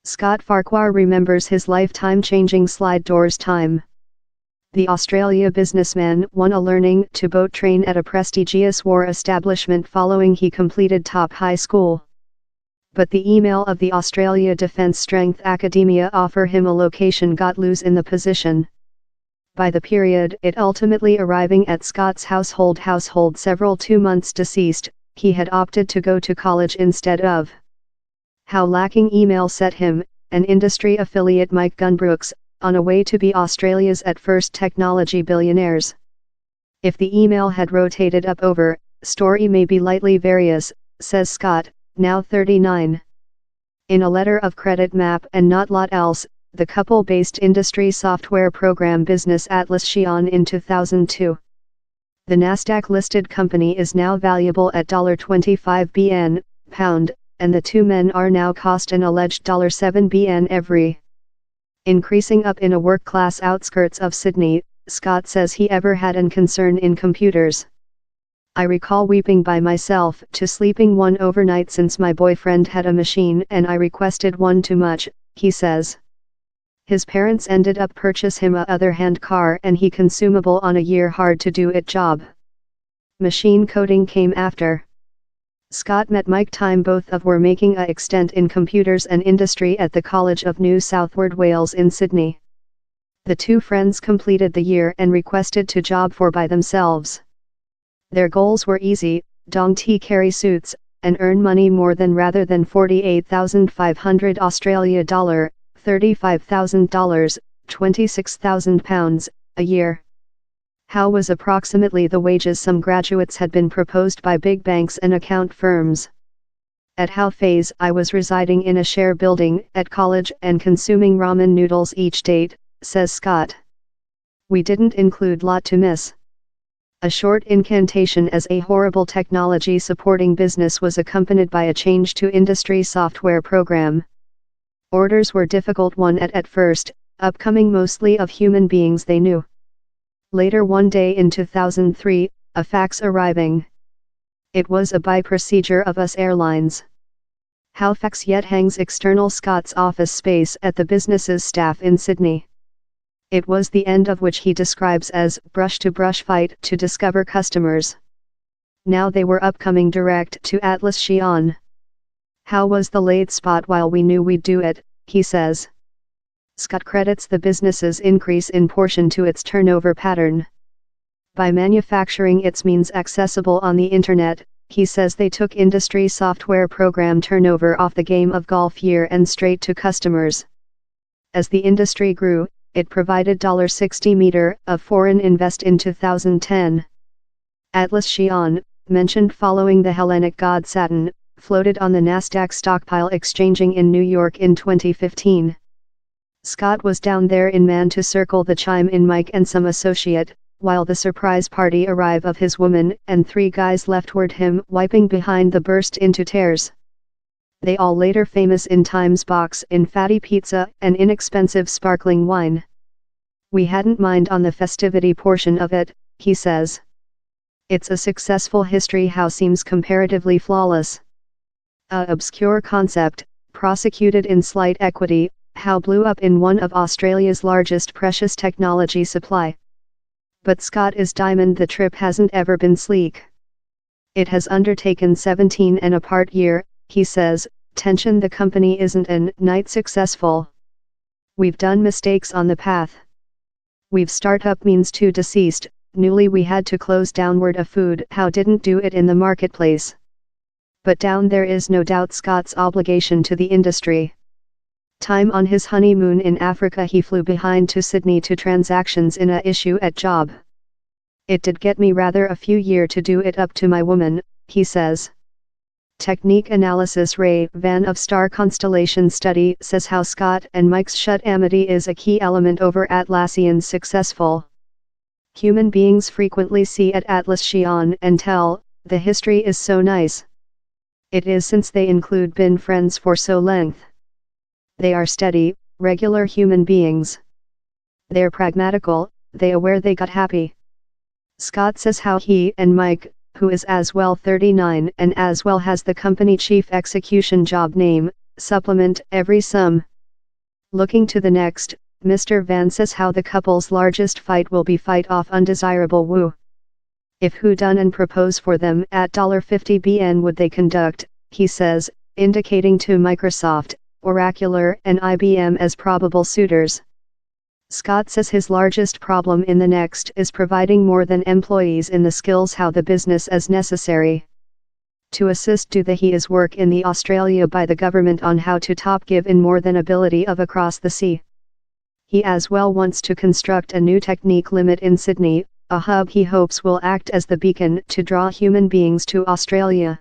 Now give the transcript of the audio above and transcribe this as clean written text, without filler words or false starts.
Scott Farquhar remembers his lifetime-changing slide doors time. The Australia businessman won a learning to boat train at a prestigious war establishment following he completed top high school. But the email of the Australia Defence Strength Academia offer him a location got loose in the position. By the period it ultimately arriving at Scott's household several 2 months deceased, he had opted to go to college instead of. How lacking email set him, an industry affiliate Mike Gunbrooks, on a way to be Australia's at first technology billionaires. If the email had rotated up over, story may be lightly various, says Scott, now 39. In a letter of credit map and not lot else, the couple-based industry software program business Atlas Xi'an in 2002. The Nasdaq-listed company is now valuable at $25 billion, pound, and the two men are now cost an alleged $7 billion every. Increasing up in a work-class outskirts of Sydney, Scott says he ever had an concern in computers. I recall weeping by myself to sleeping one overnight since my boyfriend had a machine and I requested one too much, he says. His parents ended up purchase him a other hand car and he consumable on a year hard to do it job. Machine coding came after. Scott met Mike time both of were making a extent in computers and industry at the College of New South Wales in Sydney. The two friends completed the year and requested to job for by themselves. Their goals were easy, dong tea carry suits, and earn money more than rather than 48,500 Australia dollar, $35,000, 26,000 pounds, a year. How was approximately the wages some graduates had been proposed by big banks and account firms. At How phase I was residing in a share building at college and consuming ramen noodles each date, says Scott. We didn't include lot to miss. A short incantation as a horrible technology supporting business was accompanied by a change to industry software program. Orders were difficult one at first, upcoming mostly of human beings they knew. Later one day in 2003, a fax arriving. It was a buy procedure of US Airlines. How fax yet hangs external Scott's office space at the business's staff in Sydney. It was the end of which he describes as brush-to-brush fight to discover customers. Now they were upcoming direct to Atlas Xi'an. How was the laid spot while we knew we'd do it, he says. Scott credits the business's increase in portion to its turnover pattern. By manufacturing its means accessible on the internet, he says they took industry software program turnover off the game of golf year and straight to customers. As the industry grew, it provided $60 million of foreign invest in 2010. Atlas Xi'an, mentioned following the Hellenic god Saturn, floated on the Nasdaq stockpile exchanging in New York in 2015. Scott was down there in man to circle the chime in Mike and some associate, while the surprise party arrive of his woman and 3 guys leftward him wiping behind the burst into tears. They all later famous in Times box in fatty pizza and inexpensive sparkling wine. We hadn't mind on the festivity portion of it, he says. It's a successful history how seems comparatively flawless. A obscure concept, prosecuted in slight equity, how blew up in one of Australia's largest precious technology supply. But Scott is diamond the trip hasn't ever been sleek. It has undertaken 17 and a part year, he says, tension the company isn't an night successful. We've done mistakes on the path. We've startup means to deceased, newly we had to close downward a food how didn't do it in the marketplace. But down there is no doubt Scott's obligation to the industry. Time on his honeymoon in Africa he flew behind to Sydney to transactions in a issue at job. It did get me rather a few year to do it up to my woman, he says. Technique analysis Ray Van of Star Constellation Study says how Scott and Mike's shut amity is a key element over Atlassian's successful. Human beings frequently see at Atlas Xi'an and tell, the history is so nice. It is since they include been friends for so length. They are steady, regular human beings. They're pragmatical, they aware they got happy. Scott says how he and Mike, who is as well 39 and as well has the company chief execution job name, supplement every Looking to the next, Mr. Van says how the couple's largest fight will be fight off undesirable woo. If who done and propose for them at $50 BN would they conduct, he says, indicating to Microsoft, Oracular and IBM as probable suitors. Scott says his largest problem in the next is providing more than employees in the skills how the business as necessary. To assist do the he is work in the Australia by the government on how to top give in more than ability of across the sea. He as well wants to construct a new technique limit in Sydney, a hub he hopes will act as the beacon to draw human beings to Australia.